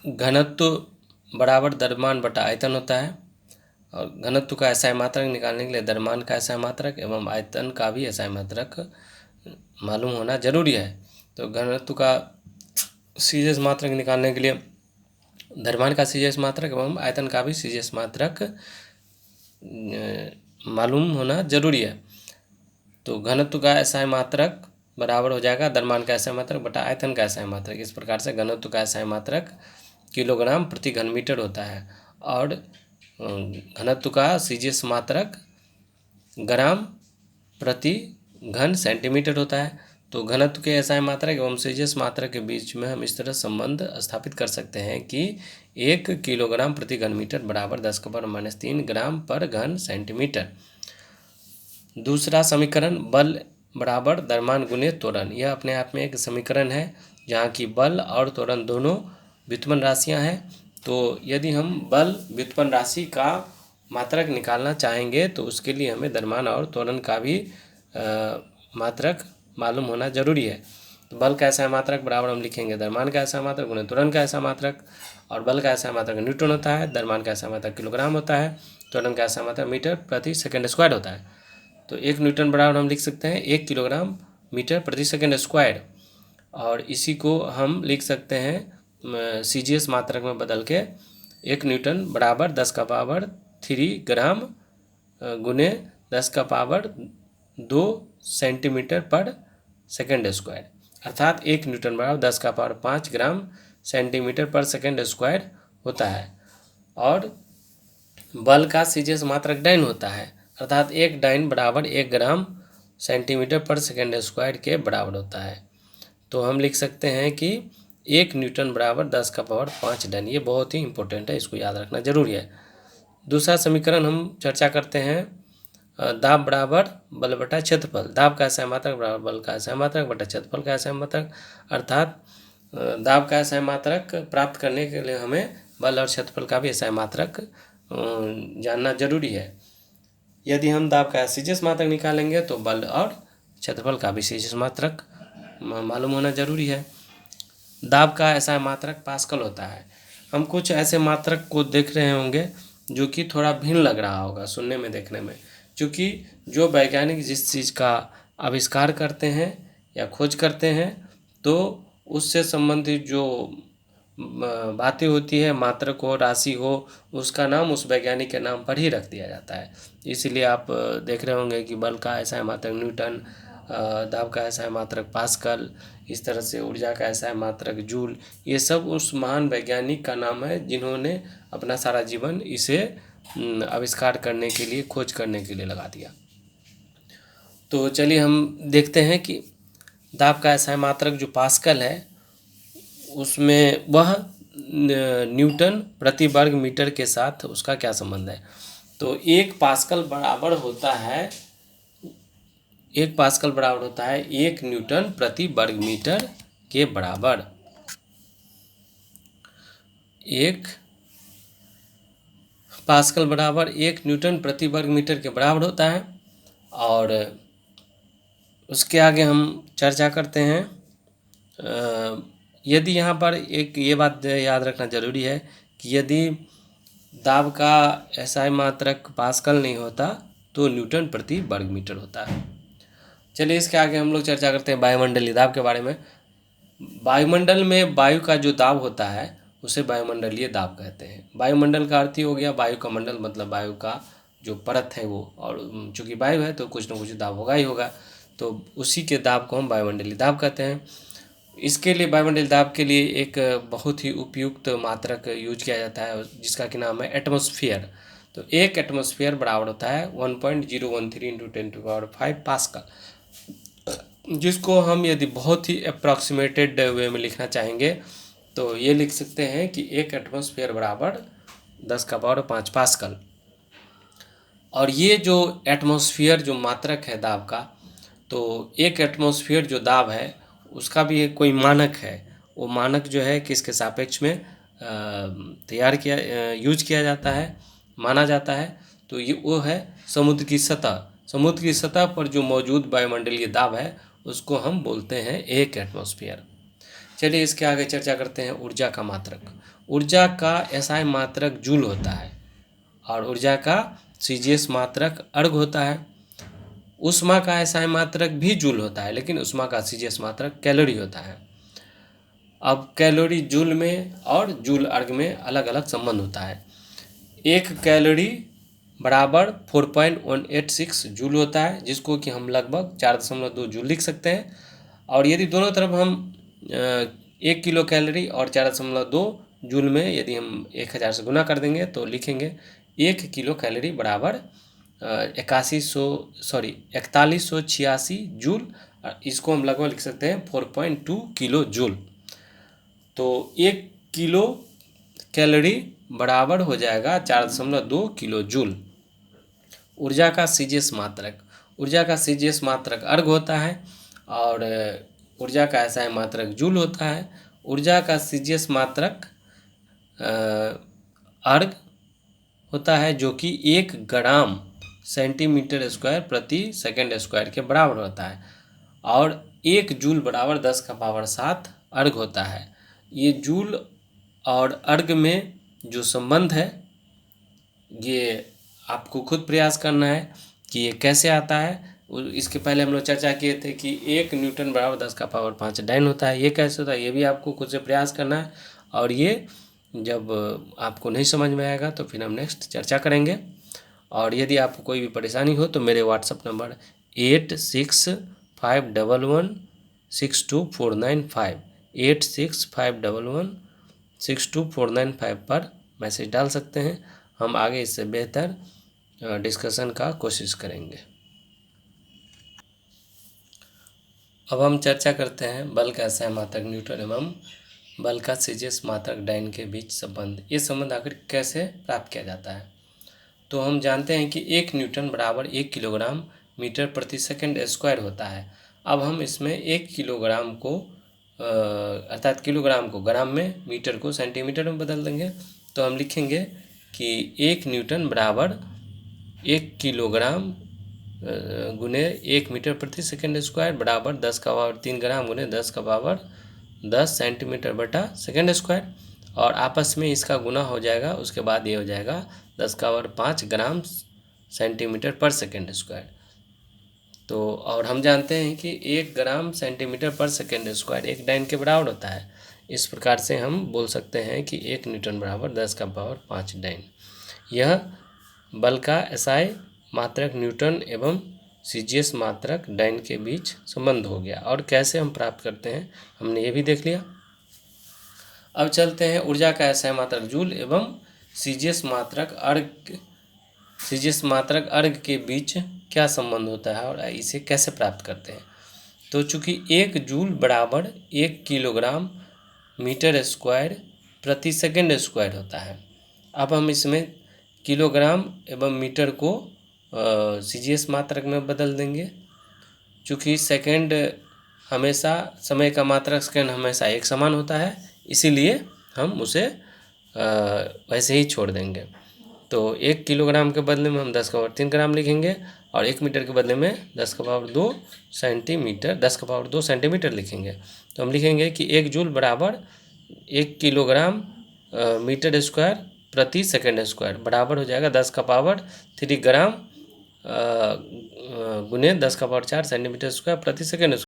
घनत्व बराबर द्रव्यमान बटा आयतन होता है, और घनत्व का एसआई मात्रक निकालने के लिए द्रव्यमान का एसआई मात्रक एवं आयतन का भी एसआई मात्रक मालूम होना जरूरी है। तो घनत्व का सीजीएस मात्रक निकालने के लिए द्रव्यमान का सीजीएस मात्रक एवं आयतन का भी सीजीएस मात्रक मालूम होना जरूरी है। तो घनत्व का एसआई मात्रक बराबर हो जाएगा द्रव्यमान का एसआई मात्रक बटा आयतन का एसआई मात्रक। इस प्रकार से घनत्व का एसआई मात्रक किलोग्राम प्रति घन मीटर होता है, और घनत्व का सीजीएस मात्रक ग्राम प्रति घन सेंटीमीटर होता है। तो घनत्व के एसआई मात्रक एवं सीजीएस मात्रक के बीच में हम इस तरह संबंध स्थापित कर सकते हैं कि 1 किलोग्राम प्रति घन मीटर बराबर 10⁻³ ग्राम पर घन सेंटीमीटर। दूसरा समीकरण बल बराबर द्रव्यमान गुने त्वरण। यह अपने आप में एक समीकरण है जहाँ की बल और त्वरण दोनों व्युत्पन्न राशियाँ हैं। तो यदि हम बल व्युत्पन्न राशि का मात्रक निकालना चाहेंगे तो उसके लिए हमें द्रव्यमान और त्वरण का भी मात्रक मालूम होना जरूरी है। तो बल का एसआई मात्रक बराबर हम लिखेंगे द्रव्यमान का एसआई मात्रक गुणे त्वरण का एसआई मात्रक, और बल का एसआई मात्रक न्यूटन होता है, द्रव्यमान का एसआई मात्रक किलोग्राम होता है, त्वरण का एसआई मात्रक मीटर प्रति सेकंड स्क्वायर होता है। तो 1 न्यूटन बराबर हम लिख सकते हैं 1 किलोग्राम मीटर प्रति सेकंड स्क्वायर, और इसी को हम लिख सकते हैं सीजीएस मात्रक में बदल के 1 न्यूटन बराबर 10⁻³ ग्राम गुने 10⁻² सेंटीमीटर पर सेकंड स्क्वायर, अर्थात 1 न्यूटन बराबर 10⁵ ग्राम सेंटीमीटर पर सेकंड स्क्वायर होता है। और बल का सीजीएस मात्रक डाइन होता है, अर्थात 1 डाइन बराबर 1 ग्राम सेंटीमीटर पर सेकंड स्क्वायर के बराबर होता है। तो हम लिख सकते हैं कि 1 न्यूटन बराबर 10⁵ डाइन। ये बहुत ही इंपॉर्टेंट है, इसको याद रखना जरूरी है। दूसरा समीकरण हम चर्चा करते हैं दाब बराबर बल बटा क्षेत्रफल। दाब का एसआई मात्रक बराबर बल का एसआई मात्रक बटा क्षेत्रफल का एसआई मात्रक, अर्थात दाब का एसआई मात्रक प्राप्त करने के लिए हमें बल और क्षेत्रफल का भी एसआई मात्रक जानना जरूरी है। यदि हम दाब का सीजीएस मात्रक निकालेंगे तो बल और क्षेत्रफल का भी सीजीएस मात्रक मालूम होना जरूरी है। दाब का एसआई मात्रक पास्कल होता है। हम कुछ ऐसे मात्रक को देख रहे होंगे जो कि थोड़ा भिन्न लग रहा होगा सुनने में, देखने में, क्योंकि जो वैज्ञानिक जिस चीज़ का आविष्कार करते हैं या खोज करते हैं तो उससे संबंधित जो बातें होती है, मात्रक हो, राशि हो, उसका नाम उस वैज्ञानिक के नाम पर ही रख दिया जाता है। इसीलिए आप देख रहे होंगे कि बल का एसआई मात्रक न्यूटन, दाब का एसआई मात्रक पास्कल, इस तरह से ऊर्जा का एसआई मात्रक जूल, ये सब उस महान वैज्ञानिक का नाम है जिन्होंने अपना सारा जीवन इसे आविष्कार करने के लिए, खोज करने के लिए लगा दिया। तो चलिए हम देखते हैं कि दाब का एसआई मात्रक जो पास्कल है उसमें वह न्यूटन प्रति वर्ग मीटर के साथ उसका क्या संबंध है। तो 1 पास्कल बराबर होता है 1 न्यूटन प्रति वर्ग मीटर के बराबर। 1 पास्कल बराबर 1 न्यूटन प्रति वर्ग मीटर के बराबर होता है। और उसके आगे हम चर्चा करते हैं, यदि यहाँ पर एक ये बात याद रखना जरूरी है कि यदि दाब का एसआई मात्रक पास्कल नहीं होता तो न्यूटन प्रति वर्ग मीटर होता है। चलिए इसके आगे हम लोग चर्चा करते हैं वायुमंडलीय दाब के बारे में। वायुमंडल में वायु का जो दाब होता है उसे वायुमंडलीय दाब कहते हैं। वायुमंडल का अर्थ ही हो गया वायु का मंडल, मतलब वायु का जो परत है वो, और चूँकि वायु है तो कुछ न कुछ दाब होगा ही होगा, तो उसी के दाब को हम वायुमंडलीय दाब कहते हैं। इसके लिए वायुमंडलीय दाब के लिए एक बहुत ही उपयुक्त मात्रक यूज किया जाता है जिसका कि नाम है एटमॉस्फेयर। तो 1 एटमॉस्फेयर बराबर होता है 1.013 × 10⁵ पास्कल, जिसको हम यदि बहुत ही अप्रॉक्सीमेटेड वे में लिखना चाहेंगे तो ये लिख सकते हैं कि 1 एटमॉस्फेयर बराबर 10⁵ पास्कल। और ये जो एटमॉस्फेयर जो मात्रक है दाब का, तो 1 एटमॉस्फेयर जो दाब है उसका भी एक कोई मानक है। वो मानक जो है किसके सापेक्ष में यूज किया जाता है, माना जाता है, तो ये वो है समुद्र की सतह। समुद्र की सतह पर जो मौजूद वायुमंडलीय दाब है उसको हम बोलते हैं 1 एटमॉस्फेयर। चलिए इसके आगे चर्चा करते हैं ऊर्जा का मात्रक। ऊर्जा का एसआई मात्रक जूल होता है और ऊर्जा का सीजीएस मात्रक अर्ग होता है। ऊष्मा का एसआई मात्रक भी जूल होता है, लेकिन ऊष्मा का सीजीएस मात्रक कैलोरी होता है। अब कैलोरी जूल में और जूल अर्ग में अलग अलग संबंध होता है। 1 कैलोरी बराबर 4.186 जूल होता है, जिसको कि हम लगभग 4.2 जूल लिख सकते हैं। और यदि दोनों तरफ हम 1 किलो कैलोरी और 4.2 जूल में यदि हम 1000 से गुना कर देंगे तो लिखेंगे 1 किलो कैलोरी बराबर 4186 जूल। इसको हम लगभग लिख सकते हैं 4.2 किलो जूल। तो 1 किलो कैलोरी बराबर हो जाएगा 4.2 किलो जूल। ऊर्जा का सीजीएस मात्रक, ऊर्जा का सीजीएस मात्रक अर्ग होता है और ऊर्जा का एसआई मात्रक जूल होता है। ऊर्जा का सीजीएस मात्रक अर्ग होता है, जो कि 1 ग्राम सेंटीमीटर स्क्वायर प्रति सेकंड स्क्वायर के बराबर होता है और 1 जूल बराबर 10 का पावर 7 अर्ग होता है। ये जूल और अर्ग में जो संबंध है ये आपको खुद प्रयास करना है कि ये कैसे आता है। इसके पहले हम लोग चर्चा किए थे कि 1 न्यूटन बराबर 10 का पावर 5 डाइन होता है। ये कैसे होता है ये भी आपको खुद से प्रयास करना है और ये जब आपको नहीं समझ में आएगा तो फिर हम नेक्स्ट चर्चा करेंगे। और यदि आपको कोई भी परेशानी हो तो मेरे व्हाट्सअप नंबर 8651162495 8651162495 पर मैसेज डाल सकते हैं। हम आगे इससे बेहतर डिस्कशन का कोशिश करेंगे। अब हम चर्चा करते हैं बल का एसआई मात्रक न्यूटन एवं बल का सीजीएस मात्रक डाइन के बीच संबंध। ये संबंध आखिर कैसे प्राप्त किया जाता है? तो हम जानते हैं कि 1 न्यूटन बराबर 1 किलोग्राम मीटर प्रति सेकंड स्क्वायर होता है। अब हम इसमें 1 किलोग्राम को अर्थात किलोग्राम को ग्राम में, मीटर को सेंटीमीटर में बदल देंगे। तो हम लिखेंगे कि 1 न्यूटन बराबर 1 किलोग्राम गुने 1 मीटर प्रति सेकंड स्क्वायर बराबर 10 का पावर 3 ग्राम गुने 10 का पावर 10 सेंटीमीटर बटा सेकंड स्क्वायर और आपस में इसका गुना हो जाएगा। उसके बाद ये हो जाएगा 10 का पावर 5 ग्राम सेंटीमीटर पर सेकंड स्क्वायर। तो और हम जानते हैं कि 1 ग्राम सेंटीमीटर पर सेकंड स्क्वायर 1 डाइन के बराबर होता है। इस प्रकार से हम बोल सकते हैं कि 1 न्यूटन बराबर 10 का पावर 5 डाइन। यह बल का एसआई मात्रक न्यूटन एवं सीजीएस मात्रक डाइन के बीच संबंध हो गया। और कैसे हम प्राप्त करते हैं हमने ये भी देख लिया। अब चलते हैं ऊर्जा का एसआई मात्रक जूल एवं सीजीएस मात्रक अर्ग के बीच क्या संबंध होता है और इसे कैसे प्राप्त करते हैं। तो चूँकि 1 जूल बराबर 1 किलोग्राम मीटर स्क्वायर प्रति सेकंड स्क्वायर होता है। अब हम इसमें किलोग्राम एवं मीटर को सीजीएस मात्रक में बदल देंगे। चूँकि सेकंड हमेशा समय का मात्रक सेकंड हमेशा एक समान होता है, इसीलिए हम उसे वैसे ही छोड़ देंगे। तो 1 किलोग्राम के बदले में हम 10 का पावर 3 ग्राम लिखेंगे और 1 मीटर के बदले में 10 का पावर 2 सेंटीमीटर 10 का पावर 2 सेंटीमीटर लिखेंगे। तो हम लिखेंगे कि 1 जूल बराबर 1 किलोग्राम मीटर स्क्वायर प्रति सेकंड स्क्वायर बराबर हो जाएगा 10 का पावर 3 ग्राम गुने 10 का पावर 4 सेंटीमीटर स्क्वायर प्रति सेकंड स्क्वायर।